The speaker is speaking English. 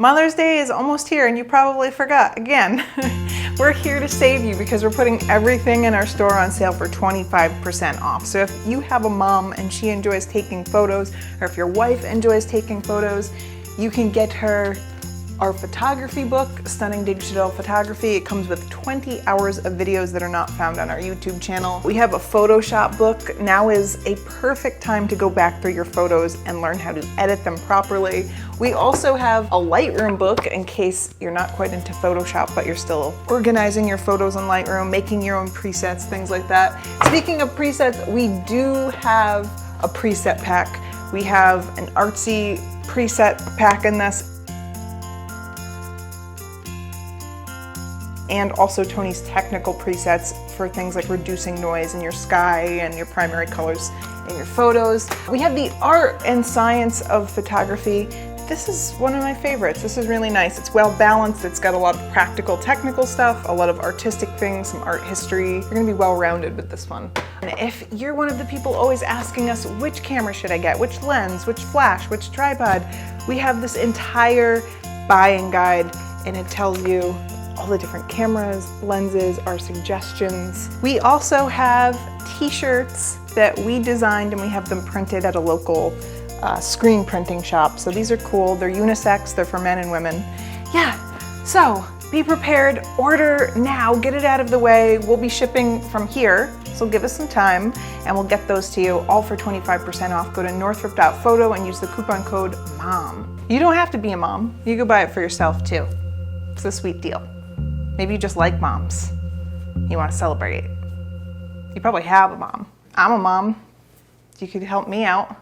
Mother's Day is almost here and you probably forgot again. We're here to save you because we're putting everything in our store on sale for 25% off. So if you have a mom and she enjoys taking photos, or if your wife enjoys taking photos, you can get her our photography book, Stunning Digital Photography. It comes with 20 hours of videos that are not found on our YouTube channel. We have a Photoshop book. Now is a perfect time to go back through your photos and learn how to edit them properly. We also have a Lightroom book in case you're not quite into Photoshop, but you're still organizing your photos in Lightroom, making your own presets, things like that. Speaking of presets, we do have a preset pack. We have an artsy preset pack in this, and also Tony's technical presets for things like reducing noise in your sky and your primary colors in your photos. We have the art and science of photography. This is one of my favorites. This is really nice. It's well balanced. It's got a lot of practical technical stuff, a lot of artistic things, some art history. You're gonna be well rounded with this one. And if you're one of the people always asking us, which camera should I get? Which lens, which flash, which tripod? We have this entire buying guide and it tells you all the different cameras, lenses, our suggestions. We also have t-shirts that we designed and we have them printed at a local screen printing shop. So these are cool. They're unisex, they're for men and women. Yeah, so be prepared, order now, get it out of the way. We'll be shipping from here, so give us some time and we'll get those to you all for 25% off. Go to northrup.photo and use the coupon code MOM. You don't have to be a mom. You can buy it for yourself too. It's a sweet deal. Maybe you just like moms. You want to celebrate. You probably have a mom. I'm a mom. You could help me out.